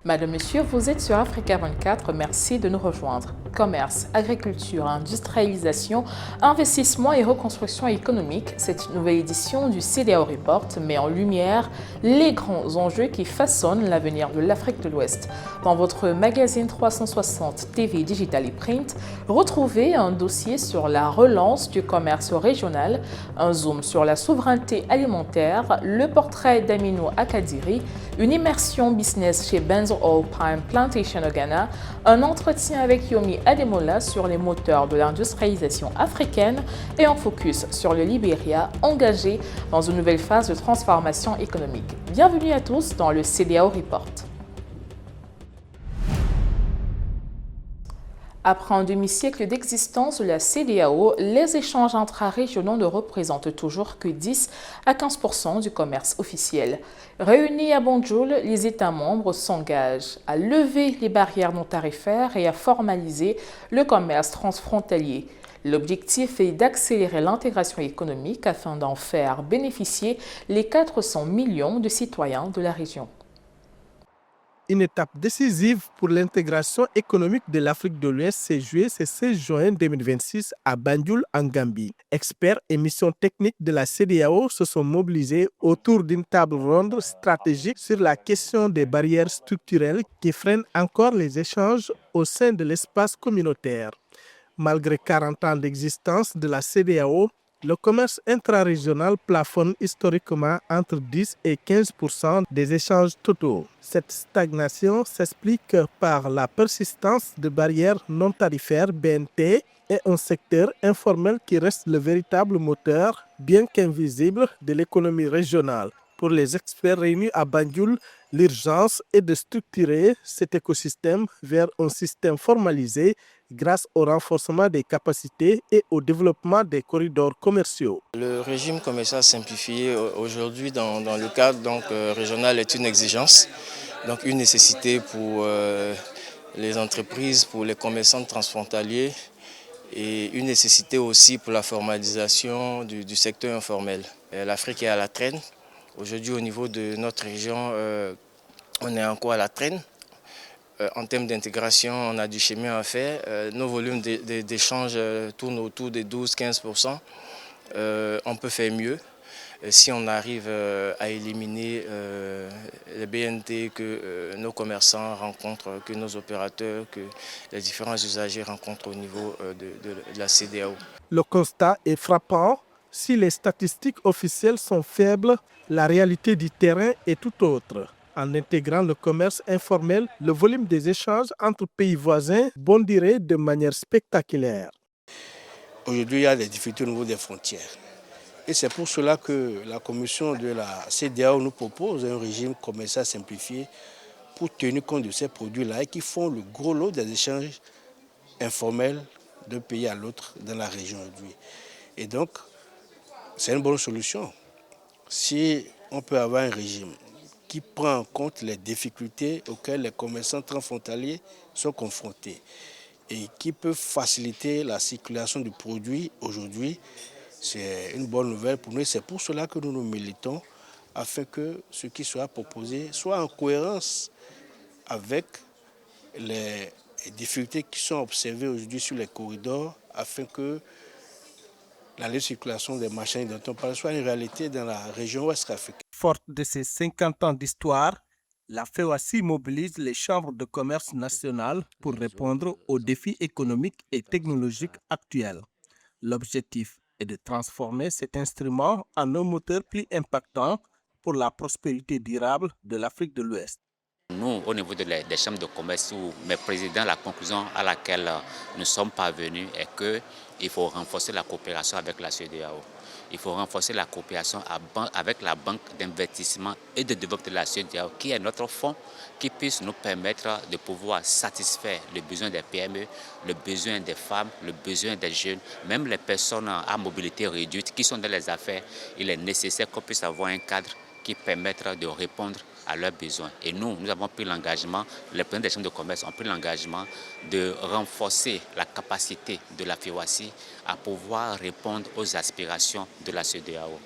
Madame, Monsieur, vous êtes sur Africa 24, merci de nous rejoindre. Commerce, agriculture, industrialisation, investissement et reconstruction économique, cette nouvelle édition du CDAO Report met en lumière les grands enjeux qui façonnent l'avenir de l'Afrique de l'Ouest. Dans votre magazine 360 TV Digital et Print, retrouvez un dossier sur la relance du commerce régional, un zoom sur la souveraineté alimentaire, le portrait d'Aminou Akadiri, une immersion business chez Benzo Oil Palm Plantation au Ghana, un entretien avec Yomi Ademola sur les moteurs de l'industrialisation africaine et un focus sur le Libéria engagé dans une nouvelle phase de transformation économique. Bienvenue à tous dans le CDAO Report. Après un demi-siècle d'existence de la CDAO, les échanges intra-régionaux ne représentent toujours que 10 à 15% du commerce officiel. Réunis à Banjul, les États membres s'engagent à lever les barrières non tarifaires et à formaliser le commerce transfrontalier. L'objectif est d'accélérer l'intégration économique afin d'en faire bénéficier les 400 millions de citoyens de la région. Une étape décisive pour l'intégration économique de l'Afrique de l'Ouest s'est jouée ce 16 juin 2026 à Banjul, en Gambie. Experts et missions techniques de la CEDEAO se sont mobilisés autour d'une table ronde stratégique sur la question des barrières structurelles qui freinent encore les échanges au sein de l'espace communautaire. Malgré 40 ans d'existence de la CEDEAO, le commerce intrarégional plafonne historiquement entre 10 et 15% des échanges totaux. Cette stagnation s'explique par la persistance de barrières non tarifaires BNT et un secteur informel qui reste le véritable moteur, bien qu'invisible, de l'économie régionale. Pour les experts réunis à Banjul, l'urgence est de structurer cet écosystème vers un système formalisé grâce au renforcement des capacités et au développement des corridors commerciaux. Le régime commercial simplifié aujourd'hui dans le cadre régional est une exigence, donc une nécessité pour les entreprises, pour les commerçants transfrontaliers et une nécessité aussi pour la formalisation du secteur informel. L'Afrique est à la traîne. Aujourd'hui, au niveau de notre région, on est encore à la traîne. En termes d'intégration, on a du chemin à faire. Nos volumes d'échanges tournent autour des 12-15%. On peut faire mieux si on arrive à éliminer les BNT que nos commerçants rencontrent, que nos opérateurs, que les différents usagers rencontrent au niveau de la CEDEAO. Le constat est frappant. Si les statistiques officielles sont faibles, la réalité du terrain est tout autre. En intégrant le commerce informel, le volume des échanges entre pays voisins bondirait de manière spectaculaire. Aujourd'hui, il y a des difficultés au niveau des frontières. Et c'est pour cela que la commission de la CEDEAO nous propose un régime commercial simplifié pour tenir compte de ces produits-là et qui font le gros lot des échanges informels d'un pays à l'autre dans la région aujourd'hui. Et donc, c'est une bonne solution. Si on peut avoir un régime qui prend en compte les difficultés auxquelles les commerçants transfrontaliers sont confrontés et qui peut faciliter la circulation du produit aujourd'hui, c'est une bonne nouvelle pour nous. C'est pour cela que nous nous militons afin que ce qui sera proposé soit en cohérence avec les difficultés qui sont observées aujourd'hui sur les corridors afin que la libre circulation des marchandises dont on parle soit une réalité dans la région ouest africaine. Forte de ses 50 ans d'histoire, la FEOACI mobilise les chambres de commerce nationales pour répondre aux défis économiques et technologiques actuels. L'objectif est de transformer cet instrument en un moteur plus impactant pour la prospérité durable de l'Afrique de l'Ouest. Nous, au niveau des chambres de commerce, mes présidents, la conclusion à laquelle nous sommes parvenus est qu'il faut renforcer la coopération avec la CEDEAO. Il faut renforcer la coopération avec la Banque d'investissement et de développement de la CEDEAO, qui est notre fonds, qui puisse nous permettre de pouvoir satisfaire les besoins des PME, les besoins des femmes, les besoins des jeunes, même les personnes à mobilité réduite qui sont dans les affaires. Il est nécessaire qu'on puisse avoir un cadre qui permettra de répondre à leurs besoins. Et nous avons pris l'engagement, les présidents des chambres de commerce ont pris l'engagement de renforcer la capacité de la FEOACI à pouvoir répondre aux aspirations de la CEDEAO.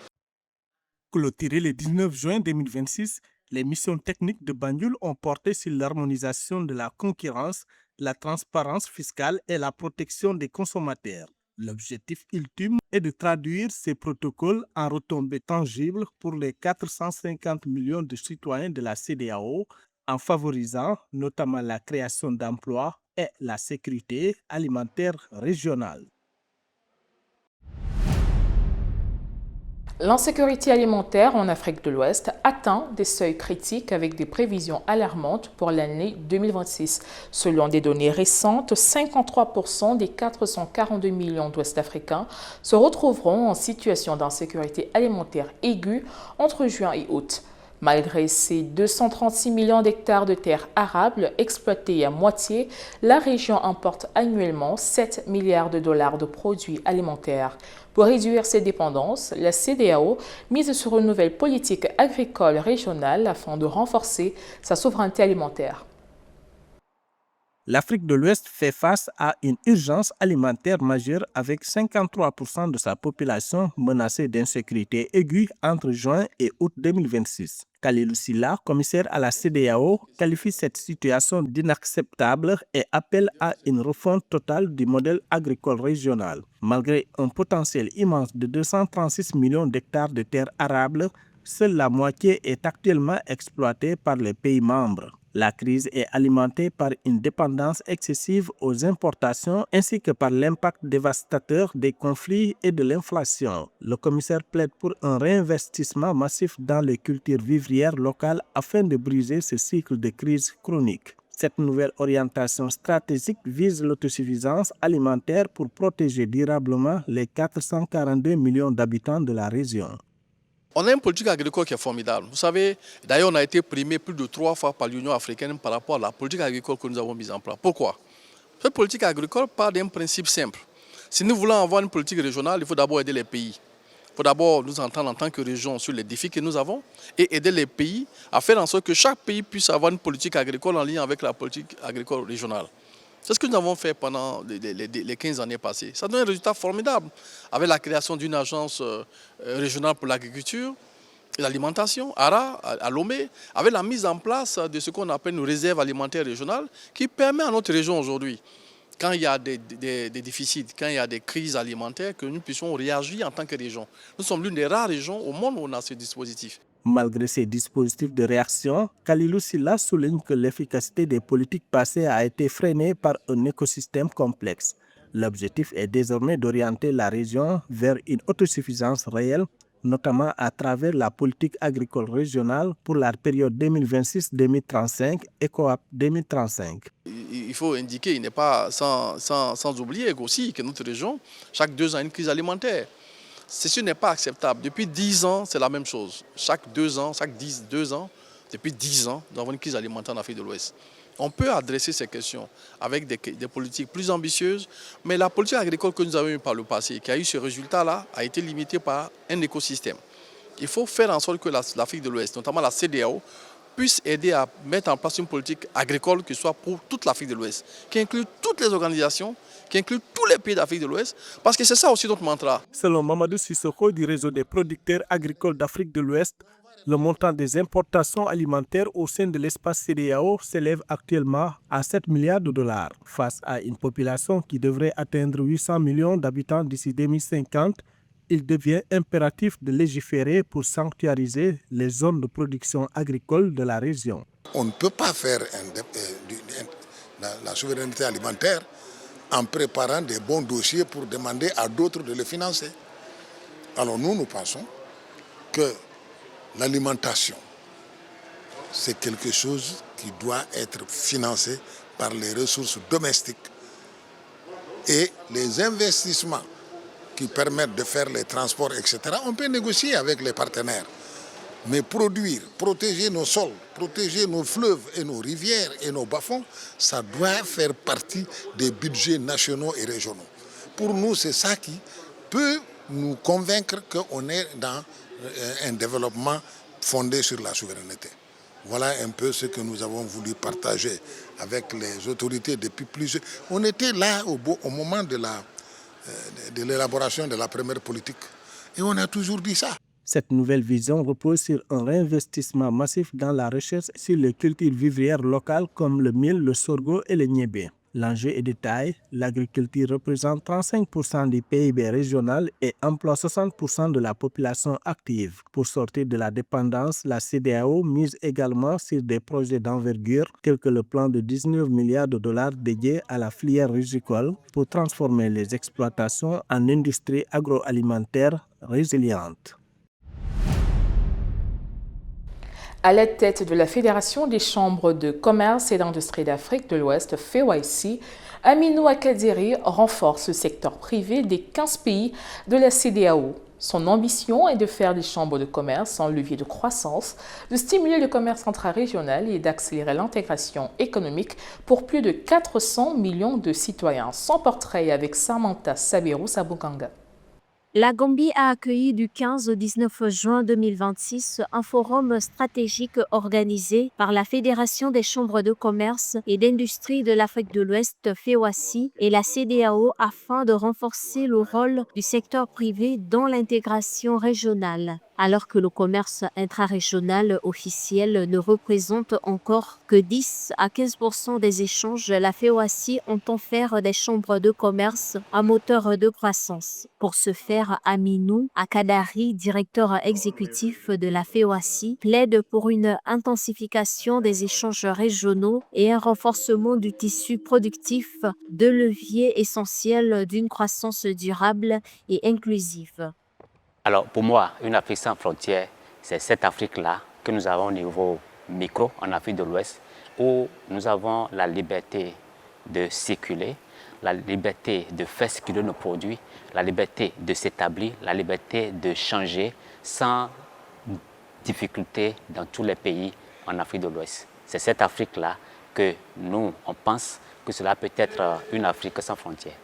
Clôturé le 19 juin 2026, Les missions techniques de Banjul ont porté sur l'harmonisation de la concurrence, la transparence fiscale et la protection des consommateurs. L'objectif ultime est de traduire ces protocoles en retombées tangibles pour les 450 millions de citoyens de la CEDEAO en favorisant notamment la création d'emplois et la sécurité alimentaire régionale. L'insécurité alimentaire en Afrique de l'Ouest atteint des seuils critiques avec des prévisions alarmantes pour l'année 2026. Selon des données récentes, 53% des 442 millions d'Ouest-Africains se retrouveront en situation d'insécurité alimentaire aiguë entre juin et août. Malgré ces 236 millions d'hectares de terres arables exploités à moitié, la région importe annuellement 7 milliards de dollars de produits alimentaires. Pour réduire ses dépendances, la CEDEAO mise sur une nouvelle politique agricole régionale afin de renforcer sa souveraineté alimentaire. L'Afrique de l'Ouest fait face à une urgence alimentaire majeure avec 53% de sa population menacée d'insécurité aiguë entre juin et août 2026. Kalilou Silla, commissaire à la CEDEAO, qualifie cette situation d'inacceptable et appelle à une refonte totale du modèle agricole régional. Malgré un potentiel immense de 236 millions d'hectares de terres arables, seule la moitié est actuellement exploitée par les pays membres. La crise est alimentée par une dépendance excessive aux importations ainsi que par l'impact dévastateur des conflits et de l'inflation. Le commissaire plaide pour un réinvestissement massif dans les cultures vivrières locales afin de briser ce cycle de crise chronique. Cette nouvelle orientation stratégique vise l'autosuffisance alimentaire pour protéger durablement les 442 millions d'habitants de la région. On a une politique agricole qui est formidable. Vous savez, d'ailleurs, on a été primé plus de 3 fois par l'Union africaine par rapport à la politique agricole que nous avons mise en place. Pourquoi? Cette politique agricole part d'un principe simple. Si nous voulons avoir une politique régionale, il faut d'abord aider les pays. Il faut d'abord nous entendre en tant que région sur les défis que nous avons et aider les pays à faire en sorte que chaque pays puisse avoir une politique agricole en lien avec la politique agricole régionale. C'est ce que nous avons fait pendant les 15 années passées. Ça donne un résultat formidable avec la création d'une agence régionale pour l'agriculture et l'alimentation, ARA, à Lomé, avec la mise en place de ce qu'on appelle une réserve alimentaire régionale qui permet à notre région aujourd'hui, quand il y a des déficits, quand il y a des crises alimentaires, que nous puissions réagir en tant que région. Nous sommes l'une des rares régions au monde où on a ce dispositif. Malgré ces dispositifs de réaction, Kalilou Silla souligne que l'efficacité des politiques passées a été freinée par un écosystème complexe. L'objectif est désormais d'orienter la région vers une autosuffisance réelle, notamment à travers la politique agricole régionale pour la période 2026-2035 et COAP 2035. Il faut indiquer, il n'est pas sans oublier aussi que notre région, chaque 2 ans, a une crise alimentaire. Ceci n'est pas acceptable. Depuis 10 ans, c'est la même chose. Chaque 2 ans, depuis 10 ans, nous avons une crise alimentaire en Afrique de l'Ouest. On peut adresser ces questions avec des politiques plus ambitieuses, mais la politique agricole que nous avons eue par le passé, qui a eu ce résultat-là, a été limitée par un écosystème. Il faut faire en sorte que l'Afrique de l'Ouest, notamment la CEDEAO, puisse aider à mettre en place une politique agricole qui soit pour toute l'Afrique de l'Ouest, qui inclut toutes les organisations, qui inclut tous les pays d'Afrique de l'Ouest, parce que c'est ça aussi notre mantra. Selon Mamadou Sissoko du réseau des producteurs agricoles d'Afrique de l'Ouest, le montant des importations alimentaires au sein de l'espace CEDEAO s'élève actuellement à 7 milliards de dollars. Face à une population qui devrait atteindre 800 millions d'habitants d'ici 2050, il devient impératif de légiférer pour sanctuariser les zones de production agricole de la région. On ne peut pas faire la souveraineté alimentaire en préparant des bons dossiers pour demander à d'autres de les financer. Alors nous pensons que l'alimentation, c'est quelque chose qui doit être financé par les ressources domestiques et les investissements qui permettent de faire les transports, etc. On peut négocier avec les partenaires. Mais produire, protéger nos sols, protéger nos fleuves et nos rivières et nos bas-fonds, ça doit faire partie des budgets nationaux et régionaux. Pour nous, c'est ça qui peut nous convaincre qu'on est dans un développement fondé sur la souveraineté. Voilà un peu ce que nous avons voulu partager avec les autorités depuis plusieurs... On était là au moment de l'élaboration de la première politique et on a toujours dit ça. Cette nouvelle vision repose sur un réinvestissement massif dans la recherche sur les cultures vivrières locales comme le mil, le sorgho et le niébé. L'enjeu est de taille, l'agriculture représente 35% du PIB régional et emploie 60% de la population active. Pour sortir de la dépendance, la CEDEAO mise également sur des projets d'envergure tels que le plan de 19 milliards de dollars dédié à la filière rizicole pour transformer les exploitations en industries agroalimentaires résilientes. À la tête de la Fédération des chambres de commerce et d'industrie d'Afrique de l'Ouest, FEWAIC, Aminou Akadiri renforce le secteur privé des 15 pays de la CEDEAO. Son ambition est de faire des chambres de commerce un levier de croissance, de stimuler le commerce intra-régional et d'accélérer l'intégration économique pour plus de 400 millions de citoyens. Son portrait avec Samantha Sabirou Sabukanga. La Gambie a accueilli du 15 au 19 juin 2026 un forum stratégique organisé par la Fédération des chambres de commerce et d'industrie de l'Afrique de l'Ouest, FEWAIC, et la CEDEAO afin de renforcer le rôle du secteur privé dans l'intégration régionale. Alors que le commerce intrarégional officiel ne représente encore que 10 à 15% des échanges, la FEWAIC entend faire des chambres de commerce un moteur de croissance. Pour ce faire, Aminou Akadari, directeur exécutif de la FEWAIC, plaide pour une intensification des échanges régionaux et un renforcement du tissu productif, deux leviers essentiels d'une croissance durable et inclusive. Alors pour moi, une Afrique sans frontières, c'est cette Afrique-là que nous avons au niveau micro en Afrique de l'Ouest, où nous avons la liberté de circuler, la liberté de faire circuler nos produits, la liberté de s'établir, la liberté de changer sans difficulté dans tous les pays en Afrique de l'Ouest. C'est cette Afrique-là que nous, on pense que cela peut être une Afrique sans frontières.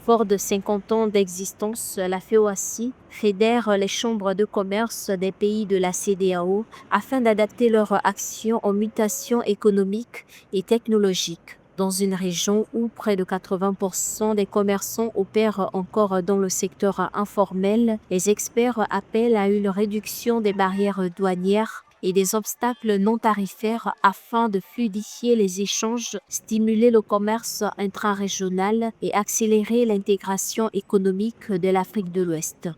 Fort de 50 ans d'existence, la FEWAIC fédère les chambres de commerce des pays de la CEDEAO afin d'adapter leur action aux mutations économiques et technologiques. Dans une région où près de 80% des commerçants opèrent encore dans le secteur informel, les experts appellent à une réduction des barrières douanières et des obstacles non tarifaires afin de fluidifier les échanges, stimuler le commerce intra-régional et accélérer l'intégration économique de l'Afrique de l'Ouest.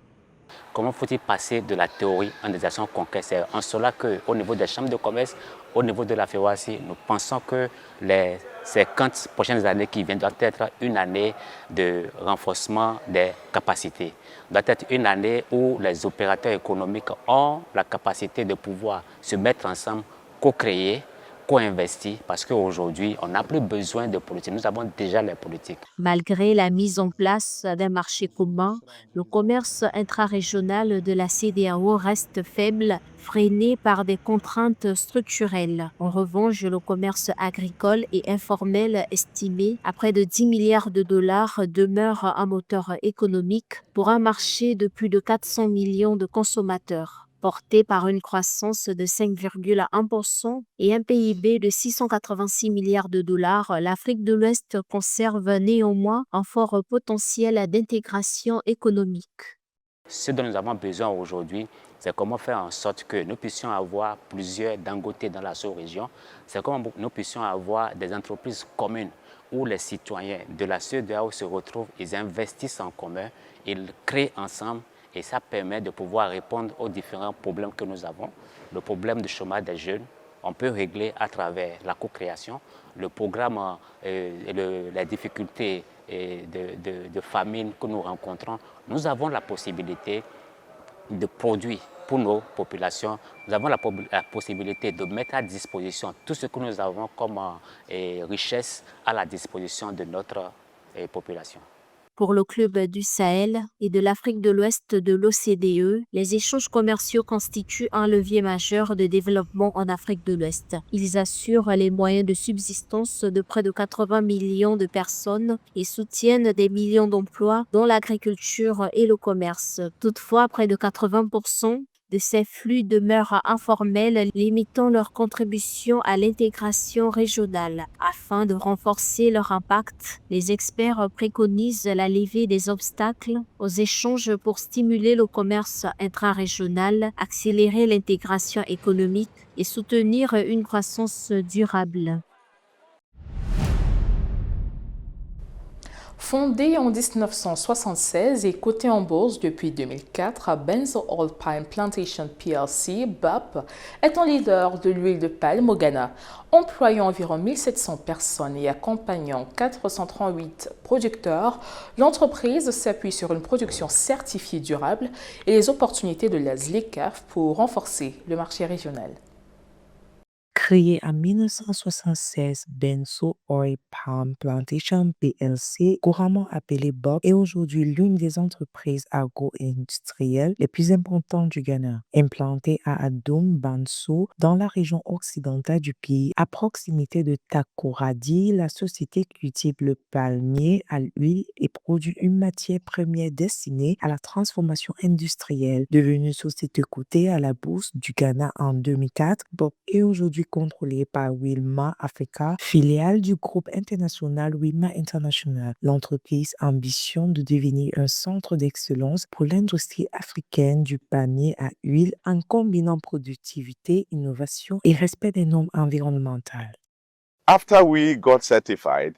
Comment faut-il passer de la théorie en des actions concrètes? C'est en cela qu'au niveau des chambres de commerce, au niveau de la FEWAIC, nous pensons que les 50 prochaines années qui viennent doivent être une année de renforcement des capacités. Doit être une année où les opérateurs économiques ont la capacité de pouvoir se mettre ensemble, co-créer, co-investir, parce qu'aujourd'hui, on n'a plus besoin de politique. Nous avons déjà les politiques. Malgré la mise en place d'un marché commun, le commerce intrarégional de la CEDEAO reste faible, freiné par des contraintes structurelles. En revanche, le commerce agricole et informel estimé à près de 10 milliards de dollars demeure un moteur économique pour un marché de plus de 400 millions de consommateurs. Porté par une croissance de 5,1% et un PIB de 686 milliards de dollars, l'Afrique de l'Ouest conserve néanmoins un fort potentiel d'intégration économique. Ce dont nous avons besoin aujourd'hui, c'est comment faire en sorte que nous puissions avoir plusieurs Dangote dans la sous-région. C'est comment nous puissions avoir des entreprises communes où les citoyens de la CEDEAO se retrouvent, ils investissent en commun, ils créent ensemble. Et ça permet de pouvoir répondre aux différents problèmes que nous avons. Le problème du chômage des jeunes, on peut régler à travers la co-création. Le programme, les difficultés de famine que nous rencontrons, nous avons la possibilité de produire pour nos populations. Nous avons la possibilité de mettre à disposition tout ce que nous avons comme richesse à la disposition de notre population. Pour le Club du Sahel et de l'Afrique de l'Ouest de l'OCDE, les échanges commerciaux constituent un levier majeur de développement en Afrique de l'Ouest. Ils assurent les moyens de subsistance de près de 80 millions de personnes et soutiennent des millions d'emplois dans l'agriculture et le commerce. Toutefois, près de 80% de ces flux demeurent informels, limitant leur contribution à l'intégration régionale. Afin de renforcer leur impact, les experts préconisent la levée des obstacles aux échanges pour stimuler le commerce intra-régional, accélérer l'intégration économique et soutenir une croissance durable. Fondée en 1976 et cotée en bourse depuis 2004, Benzo Oil Palm Plantation plc, BAP, est un leader de l'huile de palme au Ghana. Employant environ 1700 personnes et accompagnant 438 producteurs, l'entreprise s'appuie sur une production certifiée durable et les opportunités de la ZLECAf pour renforcer le marché régional. Créée en 1976, Benzo Oil Palm Plantation plc, couramment appelée BOP, est aujourd'hui l'une des entreprises agro-industrielles les plus importantes du Ghana. Implantée à Adoum Banso, dans la région occidentale du pays, à proximité de Takoradi, la société cultive le palmier à l'huile et produit une matière première destinée à la transformation industrielle. Devenue société cotée à la bourse du Ghana en 2004, BOP est aujourd'hui contrôlée par Wilmar Africa, filiale du groupe international Wilmar International. L'entreprise ambitionne de devenir un centre d'excellence pour l'industrie africaine du palmier à huile en combinant productivité, innovation et respect des normes environnementales. After we got certified,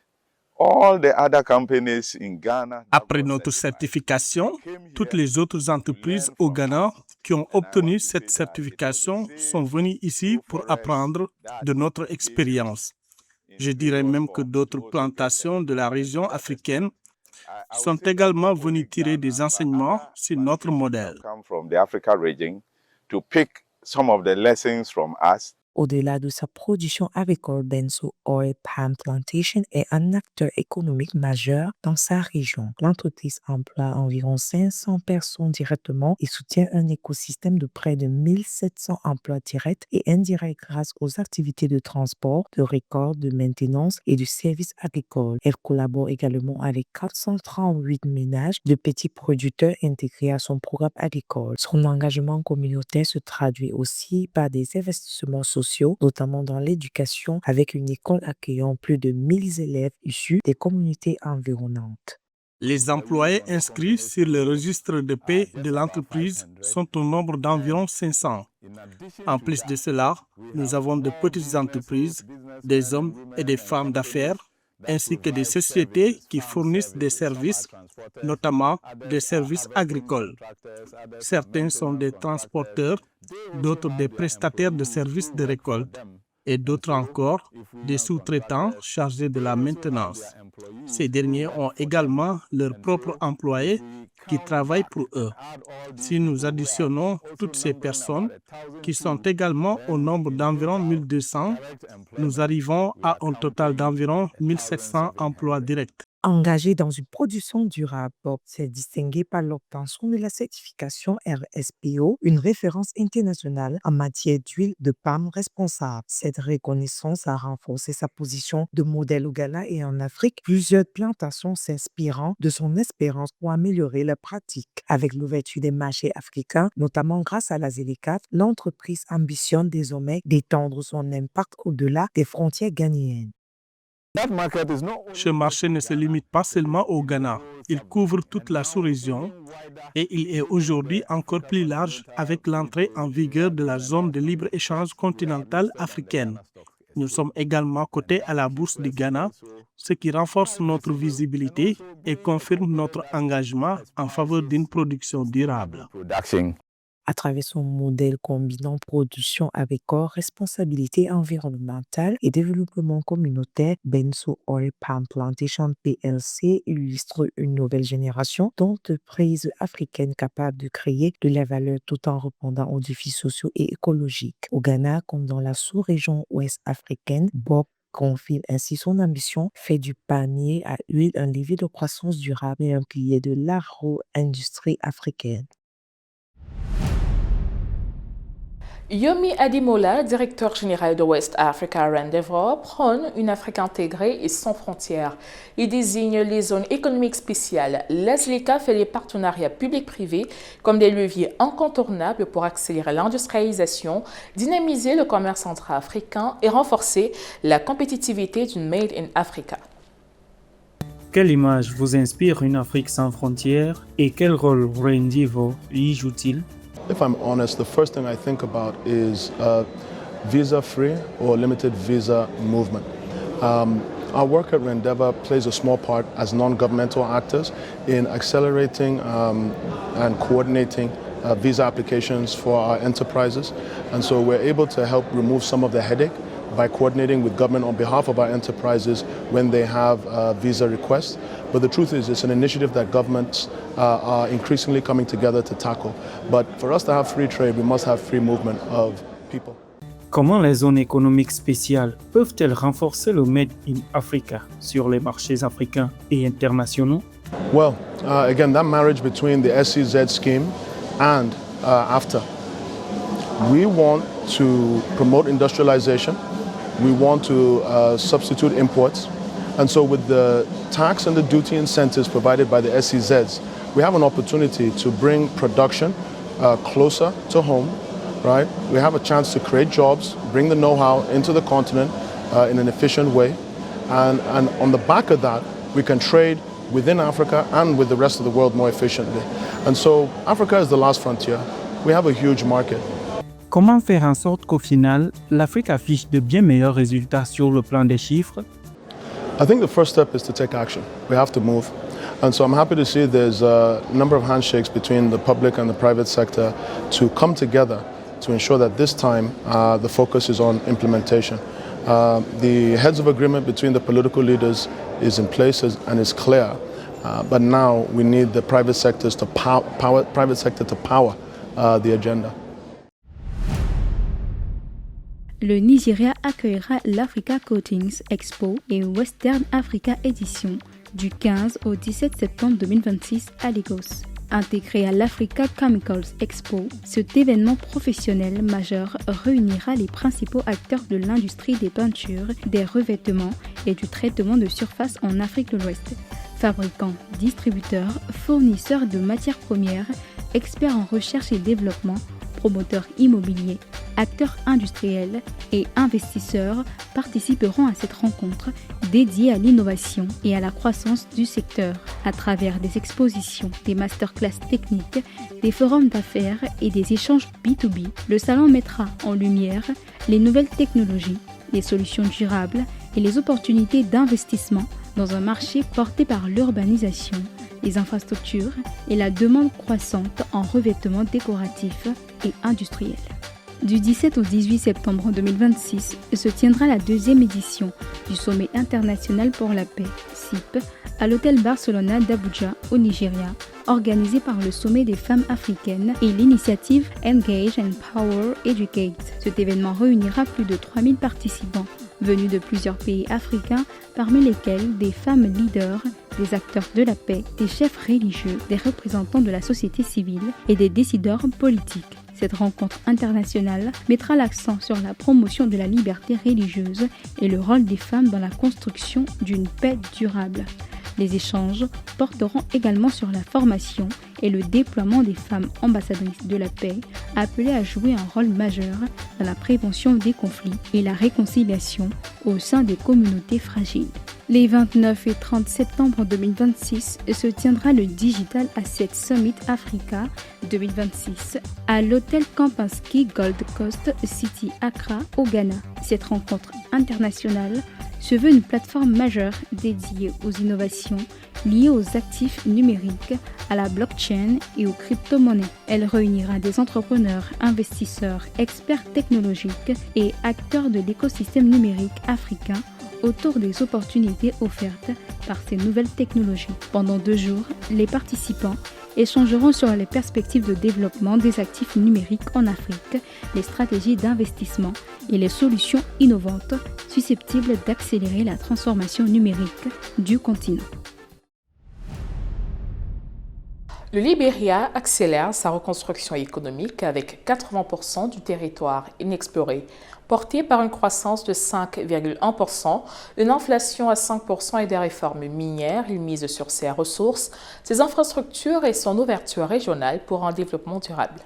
all the other companies in Ghana Après notre certification, toutes les autres entreprises au Ghana qui ont obtenu cette certification sont venues ici pour apprendre de notre expérience. Je dirais même que d'autres plantations de la région africaine sont également venues tirer des enseignements sur notre modèle. come from the Africa region to pick some of the lessons from us. Au-delà de sa production agricole, Benzo Oil Palm Plantation est un acteur économique majeur dans sa région. L'entreprise emploie environ 500 personnes directement et soutient un écosystème de près de 1700 emplois directs et indirects grâce aux activités de transport, de récolte, de maintenance et de services agricoles. Elle collabore également avec 438 ménages de petits producteurs intégrés à son programme agricole. Son engagement communautaire se traduit aussi par des investissements sociaux, notamment dans l'éducation, avec une école accueillant plus de 1000 élèves issus des communautés environnantes. Les employés inscrits sur le registre de paie de l'entreprise sont au nombre d'environ 500. En plus de cela, nous avons de petites entreprises, des hommes et des femmes d'affaires, ainsi que des sociétés qui fournissent des services, notamment des services agricoles. Certains sont des transporteurs, d'autres des prestataires de services de récolte et d'autres encore des sous-traitants chargés de la maintenance. Ces derniers ont également leurs propres employés qui travaillent pour eux. Si nous additionnons toutes ces personnes, qui sont également au nombre d'environ 1200, nous arrivons à un total d'environ 1700 emplois directs. Engagé dans une production durable, Bob s'est distingué par l'obtention de la certification RSPO, une référence internationale en matière d'huile de palme responsable. Cette reconnaissance a renforcé sa position de modèle au Ghana et en Afrique, plusieurs plantations s'inspirant de son expérience pour améliorer leurs pratiques. Avec l'ouverture des marchés africains, notamment grâce à la ZLECAf, l'entreprise ambitionne désormais d'étendre son impact au-delà des frontières ghanéennes. Ce marché ne se limite pas seulement au Ghana. Il couvre toute la sous-région et il est aujourd'hui encore plus large avec l'entrée en vigueur de la zone de libre-échange continentale africaine. Nous sommes également cotés à la bourse du Ghana, ce qui renforce notre visibilité et confirme notre engagement en faveur d'une production durable. À travers son modèle combinant production agricole, responsabilité environnementale et développement communautaire, Benzo Oil Palm Plantation plc illustre une nouvelle génération d'entreprises africaines capables de créer de la valeur tout en répondant aux défis sociaux et écologiques. Au Ghana, comme dans la sous-région ouest africaine, Bob confirme ainsi son ambition, fait du palmier à huile un levier de croissance durable et un pilier de l'agro-industrie africaine. Yomi Ademola, directeur général de West Africa Rendezvous, prône une Afrique intégrée et sans frontières. Il désigne les zones économiques spéciales. L'ASLECA fait les partenariats publics-privés comme des leviers incontournables pour accélérer l'industrialisation, dynamiser le commerce intra-africain et renforcer la compétitivité d'une Made in Africa. Quelle image vous inspire une Afrique sans frontières et quel rôle Rendezvous y joue-t-il? If I'm honest, the first thing I think about is visa-free or limited visa movement. Our work at Rendezvous plays a small part as non-governmental actors in accelerating and coordinating visa applications for our enterprises. And so we're able to help remove some of the headache by coordinating with government on behalf of our enterprises when they have visa requests. But the truth is, it's an initiative that governments are increasingly coming together to tackle. But for us to have free trade, we must have free movement of people. Comment les zones économiques spéciales peuvent-elles renforcer le Made in Africa sur les marchés africains et internationaux? Well, again, that marriage between the SEZ scheme and AFTA. We want to promote industrialization. We want to substitute imports. And so with the tax and the duty incentives provided by the SEZs, we have an opportunity to bring production closer to home, right? We have a chance to create jobs, bring the know-how into the continent in an efficient way. And on the back of that, we can trade within Africa and with the rest of the world more efficiently. And so Africa is the last frontier. We have a huge market. Comment faire en sorte qu'au final, l'Afrique affiche de bien meilleurs résultats sur le plan des chiffres? I think the first step is to take action. We have to move. And so I'm happy to see there's a number of handshakes between the public and the private sector to come together to ensure that this time the focus is on implementation. The heads of agreement between the political leaders is in place and is clear. But now we need the private sector to power the agenda. Le Nigeria accueillera l'Africa Coatings Expo et Western Africa Edition du 15 au 17 septembre 2026 à Lagos. Intégré à l'Africa Chemicals Expo, cet événement professionnel majeur réunira les principaux acteurs de l'industrie des peintures, des revêtements et du traitement de surface en Afrique de l'Ouest. Fabricants, distributeurs, fournisseurs de matières premières, experts en recherche et développement, promoteurs immobiliers, acteurs industriels et investisseurs participeront à cette rencontre dédiée à l'innovation et à la croissance du secteur à travers des expositions, des masterclass techniques, des forums d'affaires et des échanges B2B. Le salon mettra en lumière les nouvelles technologies, les solutions durables et les opportunités d'investissement dans un marché porté par l'urbanisation, les infrastructures et la demande croissante en revêtements décoratifs et industriels. Du 17 au 18 septembre 2026 se tiendra la deuxième édition du Sommet international pour la paix, SIP, à l'hôtel Barcelona d'Abuja au Nigeria, organisé par le Sommet des femmes africaines et l'initiative Engage, Empower, Educate. Cet événement réunira plus de 3000 participants venus de plusieurs pays africains, parmi lesquels des femmes leaders, des acteurs de la paix, des chefs religieux, des représentants de la société civile et des décideurs politiques. Cette rencontre internationale mettra l'accent sur la promotion de la liberté religieuse et le rôle des femmes dans la construction d'une paix durable. Les échanges porteront également sur la formation et le déploiement des femmes ambassadrices de la paix, appelées à jouer un rôle majeur dans la prévention des conflits et la réconciliation au sein des communautés fragiles. Les 29 et 30 septembre 2026 se tiendra le Digital Asset Summit Africa 2026 à l'hôtel Kempinski Gold Coast City Accra au Ghana. Cette rencontre internationale se veut une plateforme majeure dédiée aux innovations liées aux actifs numériques, à la blockchain et aux crypto-monnaies. Elle réunira des entrepreneurs, investisseurs, experts technologiques et acteurs de l'écosystème numérique africain autour des opportunités offertes par ces nouvelles technologies. Pendant 2 jours, les participants échangeront sur les perspectives de développement des actifs numériques en Afrique, les stratégies d'investissement et les solutions innovantes susceptibles d'accélérer la transformation numérique du continent. Le Libéria accélère sa reconstruction économique avec 80% du territoire inexploré, porté par une croissance de 5,1%, une inflation à 5% et des réformes minières. Il mise sur ses ressources, ses infrastructures et son ouverture régionale pour un développement durable.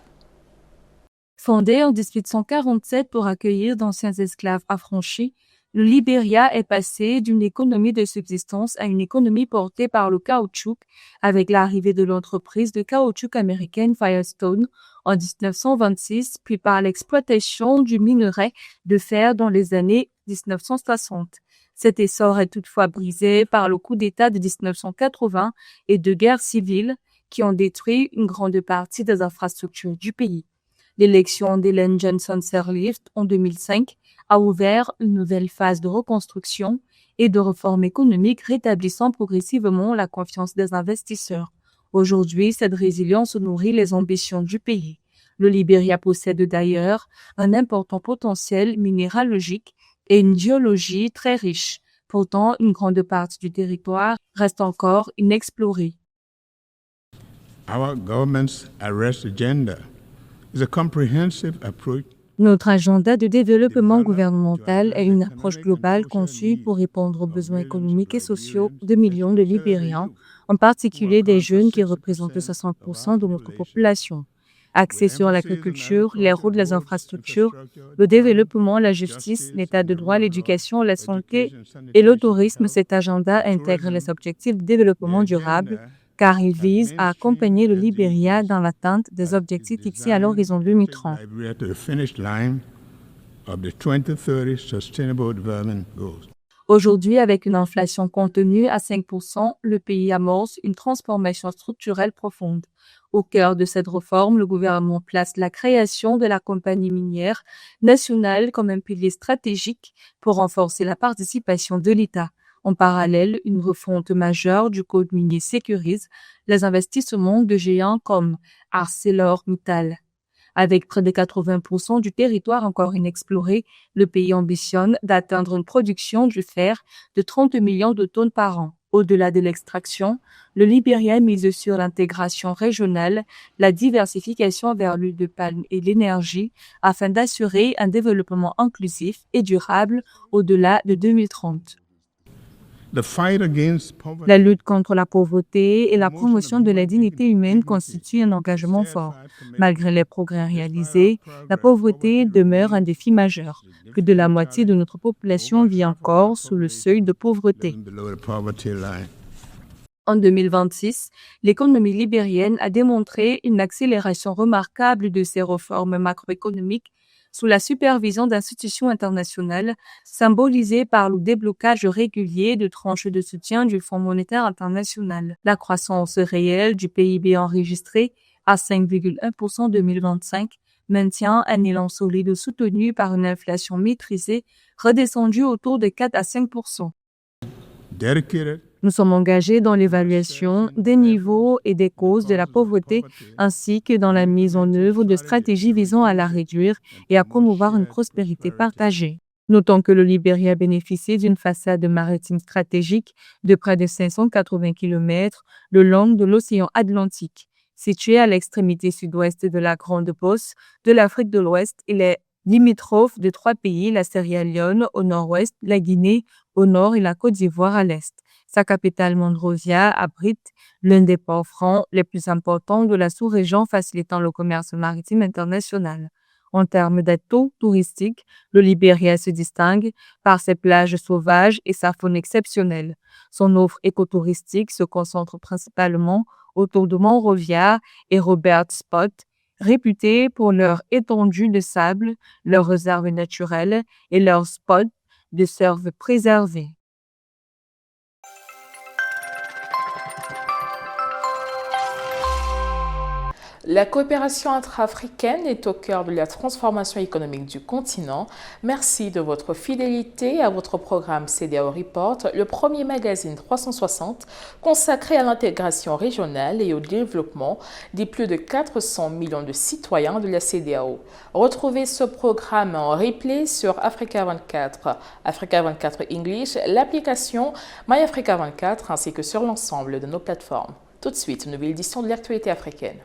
Fondé en 1847 pour accueillir d'anciens esclaves affranchis, le Libéria est passé d'une économie de subsistance à une économie portée par le caoutchouc avec l'arrivée de l'entreprise de caoutchouc américaine Firestone en 1926, puis par l'exploitation du minerai de fer dans les années 1960. Cet essor est toutefois brisé par le coup d'État de 1980 et de guerres civiles qui ont détruit une grande partie des infrastructures du pays. L'élection d'Ellen Johnson Sirleaf en 2005 a ouvert une nouvelle phase de reconstruction et de réforme économique rétablissant progressivement la confiance des investisseurs. Aujourd'hui, cette résilience nourrit les ambitions du pays. Le Libéria possède d'ailleurs un important potentiel minéralogique et une géologie très riche. Pourtant, une grande partie du territoire reste encore inexplorée. Our government's arrest agenda is a comprehensive approach. Notre agenda de développement gouvernemental est une approche globale conçue pour répondre aux besoins économiques et sociaux de millions de Libériens, en particulier des jeunes qui représentent 60% de notre population. Axé sur l'agriculture, les routes, les infrastructures, le développement, la justice, l'état de droit, l'éducation, la santé et le tourisme, cet agenda intègre les objectifs de développement durable car il vise à accompagner le Libéria dans l'atteinte des objectifs fixés à l'horizon 2030. Aujourd'hui, avec une inflation contenue à 5%, le pays amorce une transformation structurelle profonde. Au cœur de cette réforme, le gouvernement place la création de la compagnie minière nationale comme un pilier stratégique pour renforcer la participation de l'État. En parallèle, une refonte majeure du code minier sécurise les investissements de géants comme ArcelorMittal. Avec près de 80% du territoire encore inexploré, le pays ambitionne d'atteindre une production du fer de 30 millions de tonnes par an. Au-delà de l'extraction, le Libéria mise sur l'intégration régionale, la diversification vers l'huile de palme et l'énergie afin d'assurer un développement inclusif et durable au-delà de 2030. La lutte contre la pauvreté et la promotion de la dignité humaine constituent un engagement fort. Malgré les progrès réalisés, la pauvreté demeure un défi majeur. Plus de la moitié de notre population vit encore sous le seuil de pauvreté. En 2026, l'économie libérienne a démontré une accélération remarquable de ses réformes macroéconomiques sous la supervision d'institutions internationales, symbolisées par le déblocage régulier de tranches de soutien du Fonds monétaire international. La croissance réelle du PIB enregistrée à 5,1% en 2025 maintient un élan solide soutenu par une inflation maîtrisée redescendue autour de 4 à 5%. Nous sommes engagés dans l'évaluation des niveaux et des causes de la pauvreté ainsi que dans la mise en œuvre de stratégies visant à la réduire et à promouvoir une prospérité partagée. Notons que le Libéria bénéficie d'une façade maritime stratégique de près de 580 km le long de l'océan Atlantique. Situé à l'extrémité sud-ouest de la Grande Bosse de l'Afrique de l'Ouest, il est limitrophe de 3 pays, la Sierra Leone au nord-ouest, la Guinée au nord et la Côte d'Ivoire à l'est. Sa capitale Monrovia abrite l'un des ports francs les plus importants de la sous-région facilitant le commerce maritime international. En termes d'atouts touristiques, le Libéria se distingue par ses plages sauvages et sa faune exceptionnelle. Son offre écotouristique se concentre principalement autour de Monrovia et Robert Spot, réputés pour leur étendue de sable, leurs réserves naturelles et leurs spots de surf préservés. La coopération intra-africaine est au cœur de la transformation économique du continent. Merci de votre fidélité à votre programme CEDEAO Report, le premier magazine 360 consacré à l'intégration régionale et au développement des plus de 400 millions de citoyens de la CEDEAO. Retrouvez ce programme en replay sur Africa 24, Africa 24 English, l'application MyAfrica 24 ainsi que sur l'ensemble de nos plateformes. Tout de suite, une nouvelle édition de l'actualité africaine.